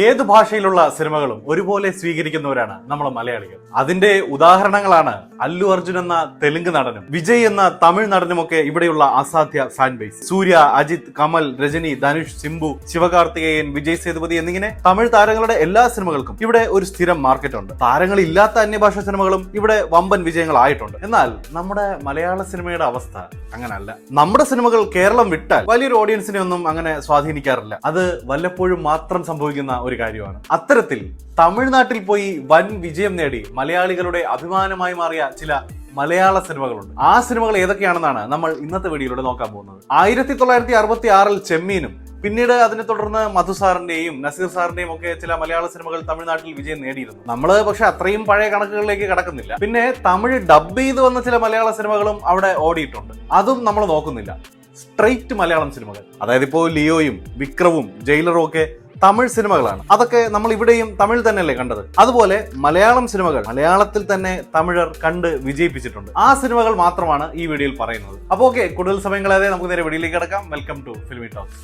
ഏത് ഭാഷയിലുള്ള സിനിമകളും ഒരുപോലെ സ്വീകരിക്കുന്നവരാണ് നമ്മൾ മലയാളികൾ. അതിന്റെ ഉദാഹരണങ്ങളാണ് അല്ലു അർജുൻ എന്ന തെലുങ്ക് നടനും വിജയ് എന്ന തമിഴ് നടനുമൊക്കെ ഇവിടെയുള്ള അസാധ്യ ഫാൻ ബേസ്. സൂര്യ, അജിത്, കമൽ, രജനി, ധനുഷ്, സിംബു, ശിവകാർത്തികേയൻ, വിജയ് സേതുപതി എന്നിങ്ങനെ തമിഴ് താരങ്ങളുടെ എല്ലാ സിനിമകൾക്കും ഇവിടെ ഒരു സ്ഥിരം മാർക്കറ്റ് ഉണ്ട്. താരങ്ങളില്ലാത്ത അന്യഭാഷാ സിനിമകളും ഇവിടെ വമ്പൻ വിജയങ്ങളായിട്ടുണ്ട്. എന്നാൽ നമ്മുടെ മലയാള സിനിമയുടെ അവസ്ഥ അങ്ങനല്ല. നമ്മുടെ സിനിമകൾ കേരളം വിട്ടാൽ വലിയൊരു ഓഡിയൻസിനെ ഒന്നും അങ്ങനെ സ്വാധീനിക്കാറില്ല. അത് വല്ലപ്പോഴും മാത്രം സംഭവിക്കുന്ന ഒരു കാര്യമാണ്. അത്തരത്തിൽ തമിഴ്നാട്ടിൽ പോയി വൻ വിജയം നേടി മലയാളികളുടെ അഭിമാനമായി മാറിയ ചില മലയാള സിനിമകളുണ്ട്. ആ സിനിമകൾ ഏതൊക്കെയാണെന്നാണ് നമ്മൾ ഇന്നത്തെ വീഡിയോയിലൂടെ നോക്കാൻ പോകുന്നത്. 1966 ചെമ്മീനും പിന്നീട് അതിനെ തുടർന്ന് മധു സാറിന്റെയും നസീർ സാറിന്റെയും ഒക്കെ ചില മലയാള സിനിമകൾ തമിഴ്നാട്ടിൽ വിജയം നേടിയിരുന്നു. നമ്മള് പക്ഷെ അത്രയും പഴയ കണക്കുകളിലേക്ക് കടക്കുന്നില്ല. പിന്നെ തമിഴ് ഡബ് ചെയ്ത് വന്ന ചില മലയാള സിനിമകളും അവിടെ ഓടിയിട്ടുണ്ട്. അതും നമ്മൾ നോക്കുന്നില്ല. സ്ട്രെയിറ്റ് മലയാളം സിനിമകൾ, അതായത് ഇപ്പോൾ ലിയോയും വിക്രവും ജയിലറും ഒക്കെ തമിഴ് സിനിമകളാണ്. അതൊക്കെ നമ്മൾ ഇവിടെയും തമിഴ് തന്നെയല്ലേ കണ്ടത്. അതുപോലെ മലയാളം സിനിമകൾ മലയാളത്തിൽ തന്നെ തമിഴർ കണ്ട് വിജയിപ്പിച്ചിട്ടുണ്ട്. ആ സിനിമകൾ മാത്രമാണ് ഈ വീഡിയോയിൽ പറയുന്നത്. അപ്പോൾ ഓക്കെ, കൂടുതൽ സമയം കളയാതെ നമുക്ക് നേരെ വീഡിയോയിലേക്ക് കിടക്കാം. Welcome to Filmy Talks.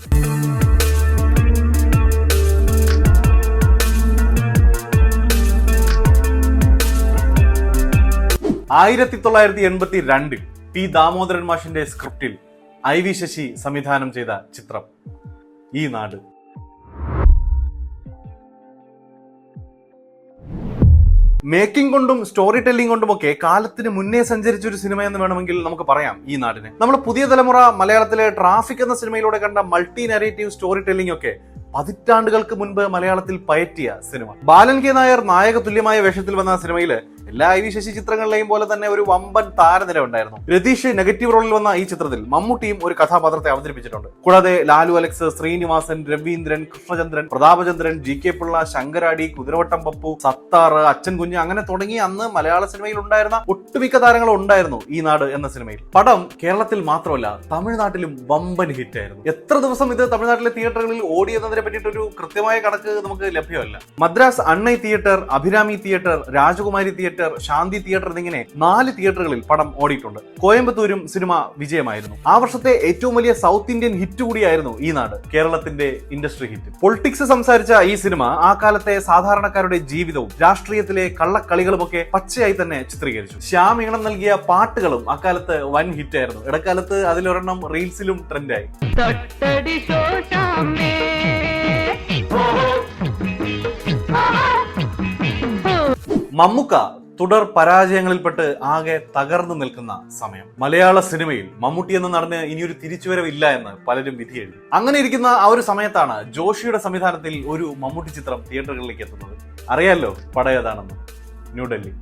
1982 P Damodaran മാഷിന്റെ സ്ക്രിപ്റ്റിൽ IV ശശി സംവിധാനം ചെയ്ത ചിത്രം ഈ നാട്. മേക്കിംഗ് കൊണ്ടും സ്റ്റോറി ടെല്ലിംഗ് കൊണ്ടുമൊക്കെ കാലത്തിന് മുന്നേ സഞ്ചരിച്ച ഒരു സിനിമ എന്ന് വേണമെങ്കിൽ നമുക്ക് പറയാം ഈ നാടിനെ. നമ്മൾ പുതിയ തലമുറ മലയാളത്തിലെ ട്രാഫിക് എന്ന സിനിമയിലൂടെ കണ്ട മൾട്ടി നരേറ്റീവ് സ്റ്റോറി ടെല്ലിംഗ് ഒക്കെ പതിറ്റാണ്ടുകൾക്ക് മുൻപ് മലയാളത്തിൽ പയറ്റിയ സിനിമ. ബാലൻ കെ നായർ നായക തുല്യമായ വേഷത്തിൽ വന്ന സിനിമയില് എല്ലാ IV ശശി ചിത്രങ്ങളിലെയും പോലെ തന്നെ ഒരു വമ്പൻ താരനിര ഉണ്ടായിരുന്നു. രതീഷ് നെഗറ്റീവ് റോളിൽ വന്ന ഈ ചിത്രത്തിൽ മമ്മൂട്ടിയും ഒരു കഥാപാത്രത്തെ അവതരിപ്പിച്ചിട്ടുണ്ട്. കൂടാതെ ലാലു അലക്സ്, ശ്രീനിവാസൻ, രവീന്ദ്രൻ, കൃഷ്ണചന്ദ്രൻ, പ്രതാപചന്ദ്രൻ, GK പിള്ള, ശങ്കരാടി, കുതിരവട്ടം പപ്പു, സത്താർ, അച്ഛൻ കുഞ്ഞ് അങ്ങനെ തുടങ്ങി അന്ന് മലയാള സിനിമയിൽ ഉണ്ടായിരുന്ന ഒട്ടുമിക്ക താരങ്ങളും ഉണ്ടായിരുന്നു ഈ നാട് എന്ന സിനിമയിൽ. പടം കേരളത്തിൽ മാത്രമല്ല തമിഴ്നാട്ടിലും വമ്പൻ ഹിറ്റ് ആയിരുന്നു. എത്ര ദിവസം ഇത് തമിഴ്നാട്ടിലെ തിയേറ്ററുകളിൽ ഓടിയെന്നതിനെ പറ്റിയിട്ടൊരു കൃത്യമായ കണക്ക് നമുക്ക് ലഭ്യമല്ല. മദ്രാസ് അണ്ണൈ തിയേറ്റർ, അഭിരാമി തിയേറ്റർ, രാജകുമാരി തിയേറ്റർ, ശാന്തി തിയേറ്റർ എന്നിങ്ങനെ 4 തിയേറ്ററുകളിൽ പടം ഓടിയിട്ടുണ്ട്. കോയമ്പത്തൂരും സിനിമ വിജയമായിരുന്നു. ആ വർഷത്തെ ഏറ്റവും വലിയ സൗത്ത് ഇന്ത്യൻ ഹിറ്റ് കൂടിയായിരുന്നു ഈ നാട്, കേരളത്തിന്റെ ഇൻഡസ്ട്രി ഹിറ്റ്. പൊളിറ്റിക്സ് സംസാരിച്ച ഈ സിനിമ ആ കാലത്തെ സാധാരണക്കാരുടെ ജീവിതവും രാഷ്ട്രീയത്തിലെ കള്ളക്കളികളുമൊക്കെ പച്ചയായി തന്നെ ചിത്രീകരിച്ചു. ശ്യാം ഈണം നൽകിയ പാട്ടുകളും അക്കാലത്ത് വൻ ഹിറ്റ് ആയിരുന്നു. ഇടക്കാലത്ത് അതിലൊരെണ്ണം റീൽസിലും ട്രെൻഡായി. മമ്മൂക്ക തുടർ പരാജയങ്ങളിൽപ്പെട്ട് ആകെ തകർന്നു നിൽക്കുന്ന സമയം. മലയാള സിനിമയിൽ മമ്മൂട്ടി എന്ന നടന് ഇനിയൊരു തിരിച്ചുവരവില്ല എന്ന് പലരും വിധിയെഴുതി. അങ്ങനെ ഇരിക്കുന്ന ആ ഒരു സമയത്താണ് ജോഷിയുടെ സംവിധാനത്തിൽ ഒരു മമ്മൂട്ടി ചിത്രം തിയേറ്ററുകളിലേക്ക് എത്തുന്നത്. അറിയാലോ പടം ഏതാണെന്ന്? ന്യൂഡൽഹി.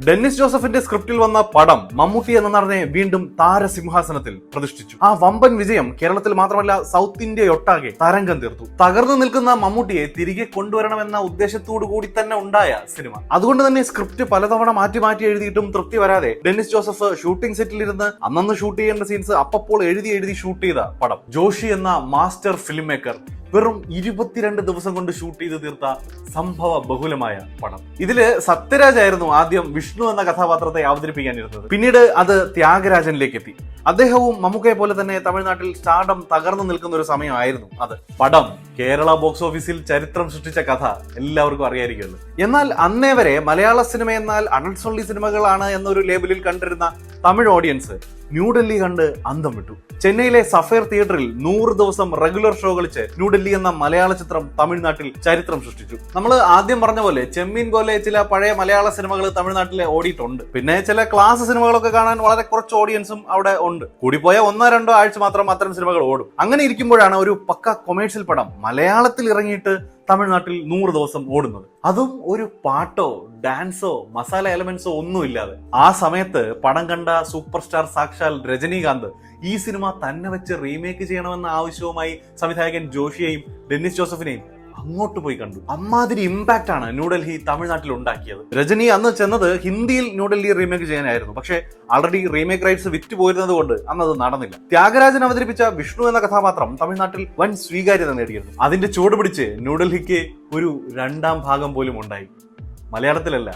ഡെന്നിസ് ജോസഫിന്റെ സ്ക്രിപ്റ്റിൽ വന്ന പടം മമ്മൂട്ടി എന്ന നടനെ വീണ്ടും താരസിംഹാസനത്തിൽ പ്രതിഷ്ഠിച്ചു. ആ വമ്പൻ വിജയം കേരളത്തിൽ മാത്രമല്ല സൗത്ത് ഇന്ത്യയൊട്ടാകെ തരംഗം തീർത്തു. തകർന്നു നിൽക്കുന്ന മമ്മൂട്ടിയെ തിരികെ കൊണ്ടുവരണമെന്ന ഉദ്ദേശത്തോടു കൂടി തന്നെ ഉണ്ടായ സിനിമ. അതുകൊണ്ട് തന്നെ സ്ക്രിപ്റ്റ് പലതവണ മാറ്റി എഴുതിയിട്ടും തൃപ്തി വരാതെ ഡെന്നിസ് ജോസഫ് ഷൂട്ടിംഗ് സെറ്റിലിരുന്ന് അന്നന്ന് ഷൂട്ട് ചെയ്യേണ്ട സീൻസ് അപ്പോൾ എഴുതി ഷൂട്ട് ചെയ്ത പടം. ജോഷി എന്ന മാസ്റ്റർ ഫിലിം മേക്കർ വെറും 22 ദിവസം കൊണ്ട് ഷൂട്ട് ചെയ്ത് തീർത്ത സംഭവ ബഹുലമായ പടം. ഇതില് സത്യരാജ് ആയിരുന്നു ആദ്യം വിഷ്ണു എന്ന കഥാപാത്രത്തെ അവതരിപ്പിക്കാനിരുന്നത്. പിന്നീട് അത് ത്യാഗരാജനിലേക്ക് എത്തി. അദ്ദേഹവും മമ്മൂക്കയെ പോലെ തന്നെ തമിഴ്നാട്ടിൽ സ്റ്റാർഡം തകർന്നു നിൽക്കുന്ന ഒരു സമയമായിരുന്നു അത്. പടം കേരള ബോക്സ് ഓഫീസിൽ ചരിത്രം സൃഷ്ടിച്ച കഥ എല്ലാവർക്കും അറിയായിരിക്കുമല്ലോ. എന്നാൽ അന്നേ വരെ മലയാള സിനിമ എന്നാൽ അഡൾട്ട്സ് ഓൺലി സിനിമകളാണ് എന്നൊരു ലേബലിൽ കണ്ടിരുന്ന തമിഴ് ഓഡിയൻസ് ന്യൂഡൽഹി കണ്ട് അന്തം വിട്ടു. ചെന്നൈയിലെ സഫയർ തിയേറ്ററിൽ 100 ദിവസം റെഗുലർ ഷോ കളിച്ച് ന്യൂഡൽഹി എന്ന മലയാള ചിത്രം തമിഴ്നാട്ടിൽ ചരിത്രം സൃഷ്ടിച്ചു. നമ്മൾ ആദ്യം പറഞ്ഞ പോലെ ചെമ്മീൻ പോലെ ചില പഴയ മലയാള സിനിമകൾ തമിഴ്നാട്ടിലെ ഓടിയിട്ടുണ്ട്. പിന്നെ ചില ക്ലാസ് സിനിമകളൊക്കെ കാണാൻ വളരെ കുറച്ച് ഓഡിയൻസും അവിടെ ഉണ്ട്. കൂടിപ്പോയ 1-2 ആഴ്ച മാത്രം അത്തരം സിനിമകൾ ഓടും. അങ്ങനെ ഇരിക്കുമ്പോഴാണ് ഒരു പക്ക കൊമേഴ്ഷ്യൽ പടം മലയാളത്തിൽ ഇറങ്ങിയിട്ട് തമിഴ്നാട്ടിൽ 100 ദിവസം ഓടുന്നത്. അതും ഒരു പാട്ടോ ഡാൻസോ മസാല എലമെന്റ്സോ ഒന്നുമില്ലാതെ. ആ സമയത്ത് പടം കണ്ട സൂപ്പർ സ്റ്റാർ സാക്ഷാൽ രജനീകാന്ത് ഈ സിനിമ തന്നെ വെച്ച് റീമേക്ക് ചെയ്യണമെന്ന ആവശ്യവുമായി സംവിധായകൻ ജോഷിയെയും ഡെന്നിസ് ജോസഫിനെയും അങ്ങോട്ട് പോയി കണ്ടു. അമ്മാതിരി ഇമ്പാക്റ്റ് ആണ് ന്യൂഡൽഹി തമിഴ്നാട്ടിൽ ഉണ്ടാക്കിയത്. രജനി അന്ന് ചെന്നത് ഹിന്ദിയിൽ ന്യൂഡൽഹി റീമേക്ക് ചെയ്യാനായിരുന്നു. പക്ഷേ ആൾറെഡി റീമേക്ക് റൈറ്റ്സ് വിറ്റ് പോയിരുന്നത് കൊണ്ട് അന്നത് നടന്നില്ല. ത്യാഗരാജൻ അവതരിപ്പിച്ച വിഷ്ണു എന്ന കഥാപാത്രം തമിഴ്നാട്ടിൽ വൻ സ്വീകാര്യത നേടിയിരുന്നു. അതിന്റെ ചുവട് പിടിച്ച് ന്യൂഡൽഹിക്ക് ഒരു 2ാം ഭാഗം പോലും ഉണ്ടായി. മലയാളത്തിലല്ല,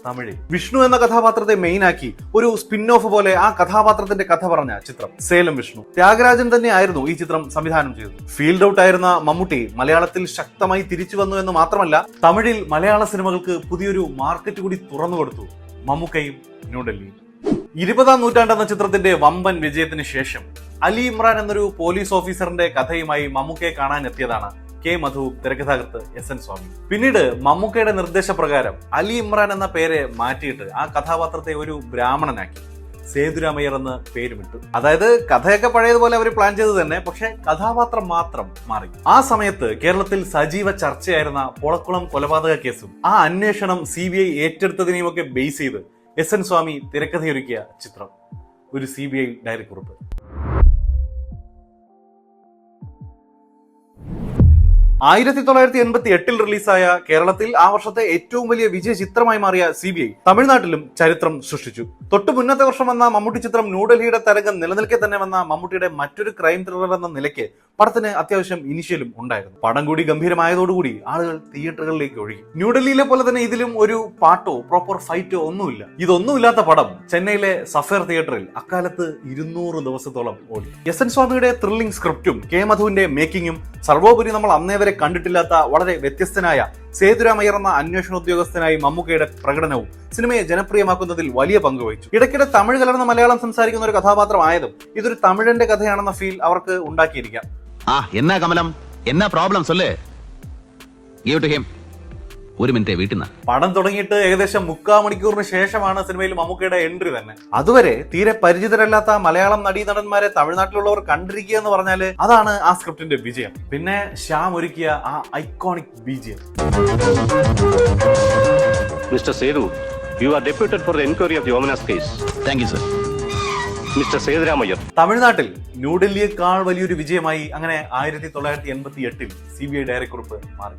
തമിഴിൽ. വിഷ്ണു എന്ന കഥാപാത്രത്തെ മെയിൻ ആക്കി ഒരു സ്പിൻ ഓഫ് പോലെ ആ കഥാപാത്രത്തിന്റെ കഥ പറഞ്ഞ ചിത്രം സേലം വിഷ്ണു. ത്യാഗരാജൻ തന്നെ ആയിരുന്നു ഈ ചിത്രം സംവിധാനം ചെയ്തത്. ഫീൽഡ് ഔട്ട് ആയിരുന്ന മമ്മൂട്ടി മലയാളത്തിൽ ശക്തമായി തിരിച്ചു വന്നു എന്ന് മാത്രമല്ല, തമിഴിൽ മലയാള സിനിമകൾക്ക് പുതിയൊരു മാർക്കറ്റ് കൂടി തുറന്നു കൊടുത്തു മമ്മൂക്കയും ന്യൂഡൽഹിയും. 20-ാം നൂറ്റാണ്ട് എന്ന ചിത്രത്തിന്റെ വമ്പൻ വിജയത്തിന് ശേഷം അലി ഇമ്രാൻ എന്നൊരു പോലീസ് ഓഫീസറിന്റെ കഥയുമായി മമ്മൂക്കയെ കാണാൻ എത്തിയതാണ് കെ മധു, തിരക്കഥാകൃത്ത് എസ് എൻ സ്വാമി. പിന്നീട് മമ്മൂക്കയുടെ നിർദ്ദേശപ്രകാരം അലി ഇമ്രാൻ എന്ന പേര് മാറ്റിയിട്ട് ആ കഥാപാത്രത്തെ ഒരു ബ്രാഹ്മണനാക്കി സേതുരാമയ്യർ എന്ന് പേരുമിട്ടു. അതായത് കഥയൊക്കെ പഴയതുപോലെ അവർ പ്ലാൻ ചെയ്ത് തന്നെ, പക്ഷെ കഥാപാത്രം മാത്രം മാറി. ആ സമയത്ത് കേരളത്തിൽ സജീവ ചർച്ചയായിരുന്ന പൊളക്കുളം കൊലപാതക കേസും ആ അന്വേഷണം CBI ഏറ്റെടുത്തതിനെയും ഒക്കെ ബേസ് ചെയ്ത് എസ് എൻ സ്വാമി തിരക്കഥയൊരുക്കിയ ചിത്രം ഒരു CBI ഡയറി കുറിപ്പ്. 1988 റിലീസായ കേരളത്തിൽ ആ വർഷത്തെ ഏറ്റവും വലിയ വിജയ ചിത്രമായി മാറിയ CBI തമിഴ്നാട്ടിലും ചരിത്രം സൃഷ്ടിച്ചു. തൊട്ടു മുന്നത്തെ വർഷം വന്ന മമ്മൂട്ടി ചിത്രം ന്യൂഡൽഹിയുടെ തരംഗം നിലനിൽക്കെ തന്നെ വന്ന മമ്മൂട്ടിയുടെ മറ്റൊരു ക്രൈം ത്രില്ലർ എന്ന നിലയ്ക്ക് പടത്തിന് അത്യാവശ്യം ഇനിഷ്യലും ഉണ്ടായിരുന്നു. പടം കൂടി ഗംഭീരമായതോടുകൂടി ആളുകൾ തിയേറ്ററുകളിലേക്ക് ഒഴുകി. ന്യൂഡൽഹിയിലെ പോലെ തന്നെ ഇതിലും ഒരു പാട്ടോ പ്രോപ്പർ ഫൈറ്റോ ഒന്നുമില്ല. ഇതൊന്നുമില്ലാത്ത പടം ചെന്നൈയിലെ സഫയർ തിയേറ്ററിൽ അക്കാലത്ത് 200 ദിവസത്തോളം ഓടി. എസ് എൻ സ്വാമിയുടെ ത്രില്ലിംഗ് സ്ക്രിപ്റ്റും കെ മധുവിന്റെ മേക്കിങ്ങും, സർവോപരി നമ്മൾ അന്നേ വരെ കണ്ടിട്ടില്ലാത്ത വളരെ വ്യത്യസ്തനായ സേതുരാമയ്യർ എന്ന അന്വേഷണ ഉദ്യോഗസ്ഥനായി മമ്മൂക്കയുടെ പ്രകടനവും സിനിമയെ ജനപ്രിയമാക്കുന്നതിൽ വലിയ പങ്ക് വഹിച്ചു. ഇടയ്ക്കിടെ തമിഴ് കലർന്ന മലയാളം സംസാരിക്കുന്ന ഒരു കഥാപാത്രമായതും ഇതൊരു തമിഴന്റെ കഥയാണെന്ന ഫീൽ അവർക്ക് ഉണ്ടാക്കിയിരിക്കാം. എന്നാ കമലം, എന്നാ പ്രോബ്ലം സൊല്ലേ? Give to him. ഒരു മിനിറ്റ് വീട്ടിൽ നിന്ന്. പടം തുടങ്ങിയിട്ട് ഏകദേശം 3/4 മണിക്കൂറിന് ശേഷമാണ് സിനിമയിൽ മമ്മൂക്കയുടെ എൻട്രി തന്നെ. അതുവരെ തീരെ പരിചിതരല്ലാത്ത മലയാളം നടീനടന്മാരെ തമിഴ്നാട്ടിലുള്ളവർ കണ്ടിരിക്കുക എന്ന് പറഞ്ഞാല് അതാണ് ആ സ്ക്രിപ്റ്റിന്റെ വിജയം. പിന്നെ ശ്യാം ഒരുക്കിയ ആ iconic BGM. Mr. Sedu, you are deputed for the inquiry of the Omanas case. Thank you sir. Mr. Seduramaiyer. തമിഴ്നാട്ടിൽ ന്യൂഡൽഹിയേക്കാൾ വലിയൊരു വിജയമായി അങ്ങനെ 1988 CBI ഡയറി കുറിപ്പ് മാറി.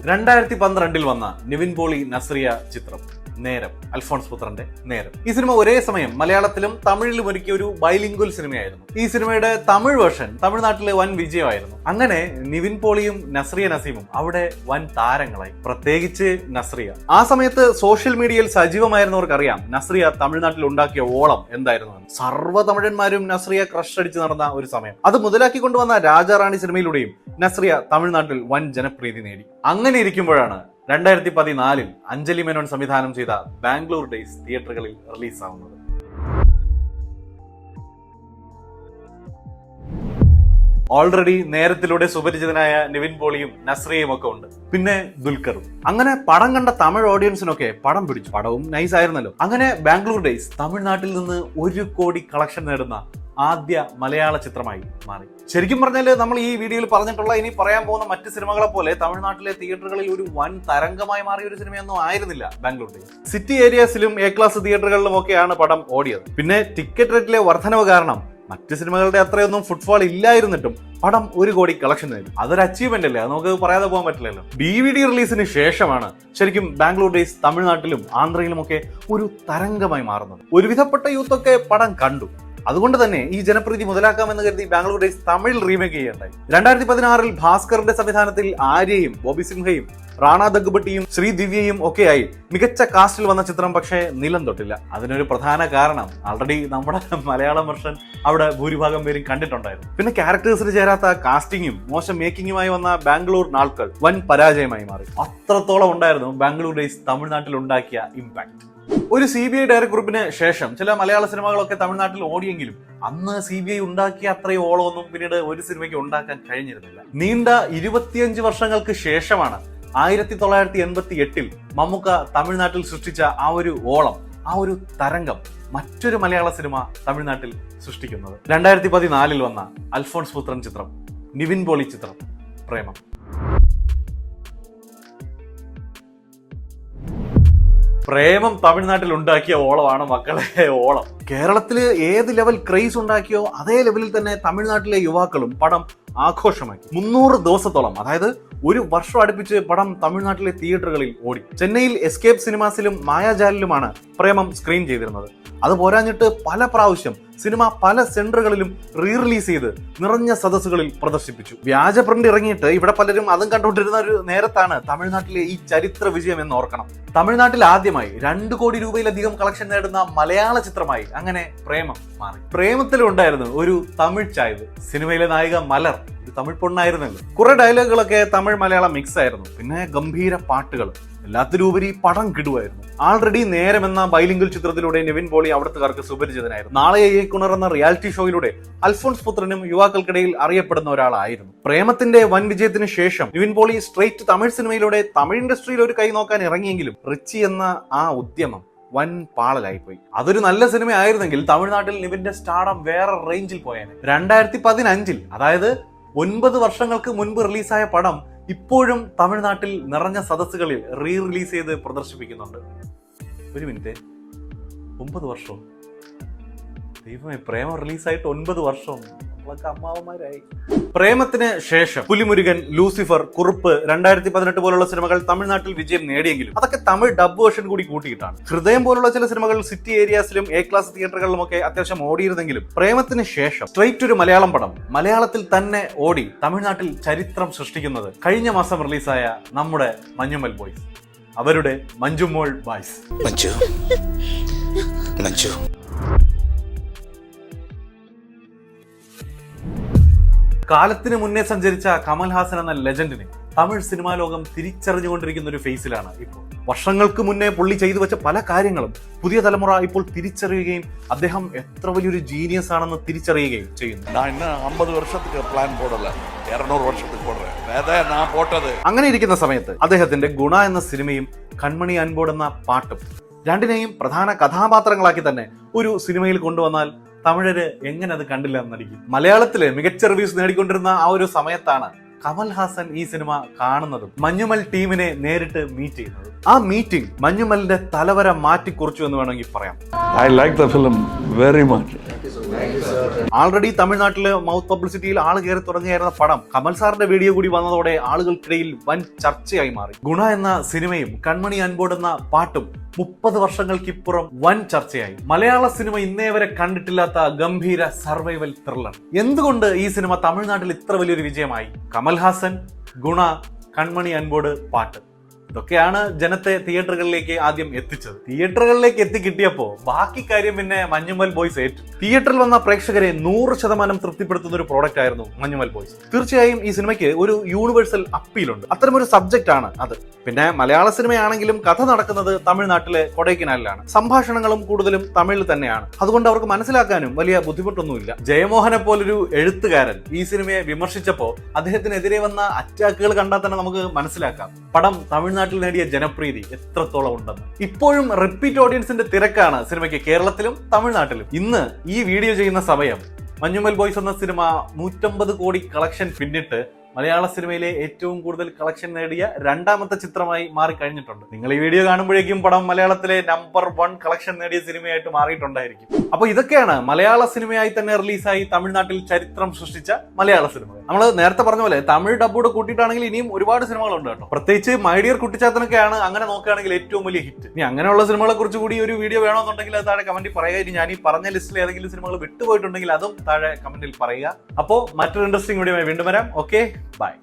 2012 വന്ന നിവിൻ പോളി നസ്രിയ ചിത്രം നേരം, അൽഫോൺസ് പുത്രന്റെ നേരം. ഈ സിനിമ ഒരേ സമയം മലയാളത്തിലും തമിഴിലും ഒരുക്കിയ ഒരു ബൈലിംഗ്വൽ സിനിമയായിരുന്നു. ഈ സിനിമയുടെ തമിഴ് വേർഷൻ തമിഴ്നാട്ടിലെ വൻ വിജയമായിരുന്നു. അങ്ങനെ നിവിൻ പോളിയും നസ്രിയ നസീമും അവിടെ വൻ താരങ്ങളായി, പ്രത്യേകിച്ച് നസ്രിയ. ആ സമയത്ത് സോഷ്യൽ മീഡിയയിൽ സജീവമായിരുന്നവർക്കറിയാം നസ്രിയ തമിഴ്നാട്ടിൽ ഉണ്ടാക്കിയ ഓളം എന്തായിരുന്നു. സർവ്വ തമിഴന്മാരും നസ്രിയ ക്രഷ് അടിച്ച് നടന്ന ഒരു സമയം. അത് മുതലാക്കിക്കൊണ്ടുവന്ന രാജാറാണി സിനിമയിലൂടെയും നസ്രിയ തമിഴ്നാട്ടിൽ വൻ ജനപ്രീതി നേടി. അങ്ങനെ ഇരിക്കുമ്പോഴാണ് 2014 അഞ്ജലി മേനോൻ സംവിധാനം ചെയ്ത ബാംഗ്ലൂർ ഡേയ്സ് തിയേറ്ററുകളിൽ റിലീസാവുന്നത്. ഓൾറെഡി നേരത്തിലൂടെ സുപരിചിതനായ നിവിൻ പോളിയും നസ്രിയയും ഒക്കെ ഉണ്ട്, പിന്നെ ദുൽഖറും. അങ്ങനെ പടം കണ്ട തമിഴ് ഓഡിയൻസിനൊക്കെ പടം പിടിച്ചു. പടവും നൈസ് ആയിരുന്നല്ലോ. അങ്ങനെ ബാംഗ്ലൂർ ഡേയ്സ് തമിഴ്നാട്ടിൽ നിന്ന് 1 കോടി കളക്ഷൻ നേടുന്ന ആദ്യ മലയാള ചിത്രമായി മാറി. ശരിക്കും പറഞ്ഞാല് നമ്മൾ ഈ വീഡിയോയിൽ പറഞ്ഞിട്ടുള്ള ഇനി പറയാൻ പോകുന്ന മറ്റ് സിനിമകളെ പോലെ തമിഴ്നാട്ടിലെ തിയേറ്ററുകളിൽ ഒരു വൻ തരംഗമായി മാറിയ ഒരു സിനിമയൊന്നും ആയിരുന്നില്ല ബാംഗ്ലൂർ ഡേയ്സ്. സിറ്റി ഏരിയാസിലും A ക്ലാസ് തിയേറ്ററുകളിലും ഒക്കെയാണ് പടം ഓടിയത്. പിന്നെ ടിക്കറ്റ് റേറ്റിലെ വർധനവ് കാരണം മറ്റ് സിനിമകളുടെ അത്രയൊന്നും ഫുട്ഫോൾ ഇല്ലായിരുന്നിട്ടും പടം 1 കോടി കളക്ഷൻ നേടി. അതൊരു അച്ചീവ്മെന്റ് അല്ലേ, അത് നമുക്ക് പറയാതെ പോകാൻ പറ്റില്ലല്ലോ. DVD റിലീസിന് ശേഷമാണ് ശരിക്കും ബാംഗ്ലൂർ ഡേയ്സ് തമിഴ്നാട്ടിലും ആന്ധ്രയിലും ഒക്കെ ഒരു തരംഗമായി മാറുന്നത്. ഒരുവിധപ്പെട്ട യൂത്ത് ഒക്കെ പടം കണ്ടു. അതുകൊണ്ട് തന്നെ ഈ ജനപ്രീതി മുതലാക്കാമെന്ന് കരുതി ബാംഗ്ലൂർ ഡേയ്സ് തമിഴിൽ റീമേക്ക് ചെയ്യുകയുണ്ടായി. 2016 ഭാസ്കറിന്റെ സംവിധാനത്തിൽ ആര്യയും ബോബി സിംഹയും റാണ ദഗ്ബട്ടിയും ശ്രീദിവ്യയും ഒക്കെയായി മികച്ച കാസ്റ്റിൽ വന്ന ചിത്രം പക്ഷേ നിലം തൊട്ടില്ല. അതിനൊരു പ്രധാന കാരണം ആൾറെഡി നമ്മുടെ മലയാളം വെർഷൻ അവിടെ ഭൂരിഭാഗം പേരും കണ്ടിട്ടുണ്ടായിരുന്നു. പിന്നെ ക്യാരക്ടേഴ്സിൽ ചേരാത്ത കാസ്റ്റിംഗും മോശം മേക്കിങ്ങുമായി വന്ന ബാംഗ്ലൂർ നാൾക്കൾ വൻ പരാജയമായി മാറി. അത്രത്തോളം ഉണ്ടായിരുന്നു ബാംഗ്ലൂർ ഡേയ്സ് തമിഴ്നാട്ടിൽ ഉണ്ടാക്കിയ ഇമ്പാക്ട്. ഒരു CBI ഡയറി കുറിപ്പിന് ശേഷം ചില മലയാള സിനിമകളൊക്കെ തമിഴ്നാട്ടിൽ ഓടിയെങ്കിലും അന്ന് CBI ഉണ്ടാക്കിയ അത്രയും ഓളമൊന്നും പിന്നീട് ഒരു സിനിമയ്ക്ക് ഉണ്ടാക്കാൻ കഴിഞ്ഞിരുന്നില്ല. നീണ്ട 25 വർഷങ്ങൾക്ക് ശേഷമാണ് 1988 മമ്മൂക്ക തമിഴ്നാട്ടിൽ സൃഷ്ടിച്ച ആ ഒരു ഓളം, ആ ഒരു തരംഗം മറ്റൊരു മലയാള സിനിമ തമിഴ്നാട്ടിൽ സൃഷ്ടിക്കുന്നത്. 2014 വന്ന അൽഫോൺസ് പുത്രൻ ചിത്രം, നിവിൻ പോളി ചിത്രം പ്രേമം. പ്രേമം തമിഴ്നാട്ടിൽ ഉണ്ടാക്കിയ ഓളമാണ് മക്കളെ ഓളം. കേരളത്തില് ഏത് ലെവൽ ക്രേസ് ഉണ്ടാക്കിയോ അതേ ലെവലിൽ തന്നെ തമിഴ്നാട്ടിലെ യുവാക്കളും പടം ആഘോഷമാക്കി. 300 ദിവസത്തോളം, അതായത് 1 വർഷം അടുപ്പിച്ച് പടം തമിഴ്നാട്ടിലെ തിയേറ്ററുകളിൽ ഓടി. ചെന്നൈയിൽ എസ്കേപ്പ് സിനിമാസിലും മായാജാലിലുമാണ് പ്രേമം സ്ക്രീൻ ചെയ്തിരുന്നത്. അത് പോരാഞ്ഞിട്ട് പല പ്രാവശ്യം സിനിമ പല സെന്ററുകളിലും റീ റിലീസ് ചെയ്ത് നിറഞ്ഞ സദസ്സുകളിൽ പ്രദർശിപ്പിച്ചു. വ്യാജ പ്രിന്റ് ഇറങ്ങിയിട്ട് ഇവിടെ പലരും അതും കണ്ടുകൊണ്ടിരുന്ന ഒരു നേരത്താണ് തമിഴ്നാട്ടിലെ ഈ ചരിത്ര വിജയം എന്ന് ഓർക്കണം. തമിഴ്നാട്ടിൽ ആദ്യമായി 2 കോടി രൂപയിലധികം കളക്ഷൻ നേടുന്ന മലയാള ചിത്രമായി അങ്ങനെ പ്രേമം മാറി. പ്രേമത്തിലും ഉണ്ടായിരുന്നു ഒരു തമിഴ് ചായ്വ്. സിനിമയിലെ നായിക മലർ ഒരു തമിഴ് പൊണ്ണായിരുന്നല്ലോ. കുറെ ഡയലോഗുകളൊക്കെ തമിഴ് മലയാളം മിക്സ് ആയിരുന്നു. പിന്നെ ഗംഭീര പാട്ടുകൾ, എല്ലാത്തിലുപരി പടം കിടുവായിരുന്നു. ആൾറെഡി നേരം എന്ന ബൈലിംഗൽ ചിത്രത്തിലൂടെ നിവിൻ പോളി അവിടുത്തുകാർക്ക് സുപരിചിതനായിരുന്നു. നാളെ ഏക്കുണർ എന്ന റിയാലിറ്റി ഷോയിലൂടെ അൽഫോൺസ് പുത്രനും യുവാക്കൾക്കിടയിൽ അറിയപ്പെടുന്ന ഒരാളായിരുന്നു. പ്രേമത്തിന്റെ വൻ വിജയത്തിന് ശേഷം നിവിൻ പോളി സ്ട്രേറ്റ് തമിഴ് സിനിമയിലൂടെ തമിഴ് ഇൻഡസ്ട്രിയിൽ ഒരു കൈ നോക്കാൻ ഇറങ്ങിയെങ്കിലും റിച്ചി എന്ന ആ ഉദ്യമം വൻ പാളലായിപ്പോയി. അതൊരു നല്ല സിനിമ ആയിരുന്നെങ്കിൽ തമിഴ്നാട്ടിൽ നിവിന്റെ സ്റ്റാർഡം വേറെ റേഞ്ചിൽ പോയേനെ. 2015 അതായത് 9 വർഷങ്ങൾക്ക് മുൻപ് റിലീസായ പടം ഇപ്പോഴും തമിഴ്നാട്ടിൽ നിറഞ്ഞ സദസ്സുകളിൽ റീ റിലീസ് ചെയ്ത് പ്രദർശിപ്പിക്കുന്നുണ്ട്. ഒരു മിനിറ്റ്, 9 വർഷം? ദൈവമേ, പ്രേമം റിലീസായിട്ട് 9 വർഷം. നമ്മളൊക്കെ അമ്മാവന്മാരായി. പ്രേമത്തിന് ശേഷം പുലിമുരുകൻ, ലൂസിഫർ, കുറുപ്പ്, 2018 പോലുള്ള സിനിമകൾ തമിഴ്നാട്ടിൽ വിജയം നേടിയെങ്കിലും അതൊക്കെ തമിഴ് ഡബ് വേർഷൻ കൂടി കൂട്ടിയിട്ടാണ്. ഹൃദയം പോലുള്ള ചില സിനിമകൾ സിറ്റി ഏരിയാസിലും എ ക്ലാസ് തിയേറ്ററുകളിലുമൊക്കെ അത്യാവശ്യം ഓടിയിരുന്നെങ്കിലും പ്രേമത്തിന് ശേഷം സ്ട്രൈറ്റ് ഒരു മലയാളം പടം മലയാളത്തിൽ തന്നെ ഓടി തമിഴ്നാട്ടിൽ ചരിത്രം സൃഷ്ടിക്കുന്നത് കഴിഞ്ഞ മാസം റിലീസായ നമ്മുടെ മഞ്ഞുമൽ ബോയ്സ്, അവരുടെ മഞ്ജുമോൾ ബോയ്സ്. കാലത്തിന് മുന്നേ സഞ്ചരിച്ച കമൽഹാസൻ എന്ന ലെജൻഡിനെ തമിഴ് സിനിമാ ലോകം തിരിച്ചറിഞ്ഞുകൊണ്ടിരിക്കുന്ന ഒരു ഫേസിലാണ് ഇപ്പോൾ. വർഷങ്ങൾക്ക് മുന്നേ പുള്ളി ചെയ്തു വെച്ച പല കാര്യങ്ങളും പുതിയ തലമുറ ഇപ്പോൾ തിരിച്ചറിയുകയും അദ്ദേഹം എത്ര വലിയൊരു ജീനിയസ് ആണെന്ന് തിരിച്ചറിയുകയും ചെയ്യുന്നു. അങ്ങനെ ഇരിക്കുന്ന സമയത്ത് അദ്ദേഹത്തിന്റെ ഗുണ എന്ന സിനിമയും കൺമണി അൻപോട് എന്ന പാട്ടും രണ്ടിനെയും പ്രധാന കഥാപാത്രങ്ങളാക്കി തന്നെ ഒരു സിനിമയിൽ കൊണ്ടുവന്നാൽ തമിഴര് എങ്ങനെ അത് കണ്ടില്ല എന്നടിക്കും. മലയാളത്തില് മികച്ച റിവ്യൂസ് നേടിക്കൊണ്ടിരുന്ന ആ ഒരു സമയത്താണ് കമൽഹാസൻ ഈ സിനിമ കാണുന്നതും മഞ്ഞുമൽ ടീമിനെ നേരിട്ട് മീറ്റ് ചെയ്യുന്നത്. ആ മീറ്റിംഗ് മഞ്ഞുമലിന്റെ തലവര മാറ്റിക്കുറിച്ചു എന്ന് വേണമെങ്കിൽ പറയാം. I like the film very much. Already തമിഴ്നാട്ടില് മൗത്ത് പബ്ലിസിറ്റിയിൽ ആള് കയറി തുടങ്ങിയായിരുന്ന പടം കമൽ സാറിന്റെ വീഡിയോ കൂടി വന്നതോടെ ആളുകൾക്കിടയിൽ വൻ ചർച്ചയായി മാറി. ഗുണ എന്ന സിനിമയും കൺമണി അൻപോട് എന്ന പാട്ടും 30 വർഷങ്ങൾക്കിപ്പുറം വൻ ചർച്ചയായി. മലയാള സിനിമ ഇന്നേ വരെ കണ്ടിട്ടില്ലാത്ത ഗംഭീര സർവൈവൽ ത്രില്ലർ. എന്തുകൊണ്ട് ഈ സിനിമ തമിഴ്നാട്ടിൽ ഇത്ര വലിയൊരു വിജയമായി? കമൽഹാസൻ, ഗുണ, കൺമണി അൻപോട്, പാട്ട്, ഇതൊക്കെയാണ് ജനത്തെ തിയേറ്ററുകളിലേക്ക് ആദ്യം എത്തിച്ചത്. തിയേറ്ററുകളിലേക്ക് എത്തിക്കിട്ടിയപ്പോ ബാക്കി കാര്യം പിന്നെ മഞ്ഞുമൽ ബോയ്സ് ഏറ്റു. തിയേറ്ററിൽ വന്ന പ്രേക്ഷകരെ 100% തൃപ്തിപ്പെടുത്തുന്ന ഒരു പ്രോഡക്റ്റ് ആയിരുന്നു മഞ്ഞുമൽ ബോയ്സ്. തീർച്ചയായും ഈ സിനിമയ്ക്ക് ഒരു യൂണിവേഴ്സൽ അപ്പീലുണ്ട്. അത്തരമൊരു സബ്ജക്റ്റ് ആണ് അത്. പിന്നെ മലയാള സിനിമയാണെങ്കിലും കഥ നടക്കുന്നത് തമിഴ്നാട്ടിലെ കൊടൈക്കനാലിലാണ്. സംഭാഷണങ്ങളും കൂടുതലും തമിഴിൽ തന്നെയാണ്. അതുകൊണ്ട് അവർക്ക് മനസ്സിലാക്കാനും വലിയ ബുദ്ധിമുട്ടൊന്നുമില്ല. ജയമോഹനെ പോലൊരു എഴുത്തുകാരൻ ഈ സിനിമയെ വിമർശിച്ചപ്പോ അദ്ദേഹത്തിനെതിരെ വന്ന അറ്റാക്കുകൾ കണ്ടാൽ തന്നെ നമുക്ക് മനസ്സിലാക്കാം പടം തമിഴ്നാട്ടിൽ നേടിയ ജനപ്രീതി എത്രത്തോളം ഉണ്ടെന്ന്. ഇപ്പോഴും റിപ്പീറ്റ് ഓഡിയൻസിന്റെ തിരക്കാണ് സിനിമയ്ക്ക് കേരളത്തിലും തമിഴ്നാട്ടിലും. ഇന്ന് ഈ വീഡിയോ ചെയ്യുന്ന സമയം മഞ്ഞുമൽ ബോയ്സ് എന്ന സിനിമ 150 കോടി കളക്ഷൻ പിന്നിട്ട് മലയാള സിനിമയിലെ ഏറ്റവും കൂടുതൽ കളക്ഷൻ നേടിയ 2ാമത്തെ ചിത്രമായി മാറിക്കഴിഞ്ഞിട്ടുണ്ട്. നിങ്ങൾ ഈ വീഡിയോ കാണുമ്പോഴേക്കും പടം മലയാളത്തിലെ നമ്പർ 1 കളക്ഷൻ നേടിയ സിനിമയായിട്ട് മാറിയിട്ടുണ്ടായിരിക്കും. അപ്പൊ ഇതൊക്കെയാണ് മലയാള സിനിമയായി തന്നെ റിലീസായി തമിഴ്നാട്ടിൽ ചരിത്രം സൃഷ്ടിച്ച മലയാള സിനിമകൾ. നമ്മൾ നേരത്തെ പറഞ്ഞ പോലെ തമിഴ് ഡബ്ബോട് കൂട്ടിയിട്ടാണെങ്കിൽ ഇനിയും ഒരുപാട് സിനിമകളുണ്ട് കേട്ടോ. പ്രത്യേകിച്ച് മൈ ഡിയർ കുട്ടിച്ചാത്തനൊക്കെയാണ് അങ്ങനെ നോക്കുകയാണെങ്കിൽ ഏറ്റവും വലിയ ഹിറ്റ്. ഇനി അങ്ങനെയുള്ള സിനിമകളെ കുറിച്ച് കൂടി ഒരു വീഡിയോ വേണമെന്നുണ്ടെങ്കിൽ അത് താഴെ കമന്റിൽ പറയുക. ഇനി ഞാൻ ഈ പറഞ്ഞ ലിസ്റ്റിൽ ഏതെങ്കിലും സിനിമകൾ വിട്ടുപോയിട്ടുണ്ടെങ്കിൽ അതും താഴെ കമന്റിൽ പറയുക. അപ്പോൾ മറ്റൊരു ഇൻട്രസ്റ്റിംഗ് വീഡിയോ വീണ്ടും വരാം. Okay, by.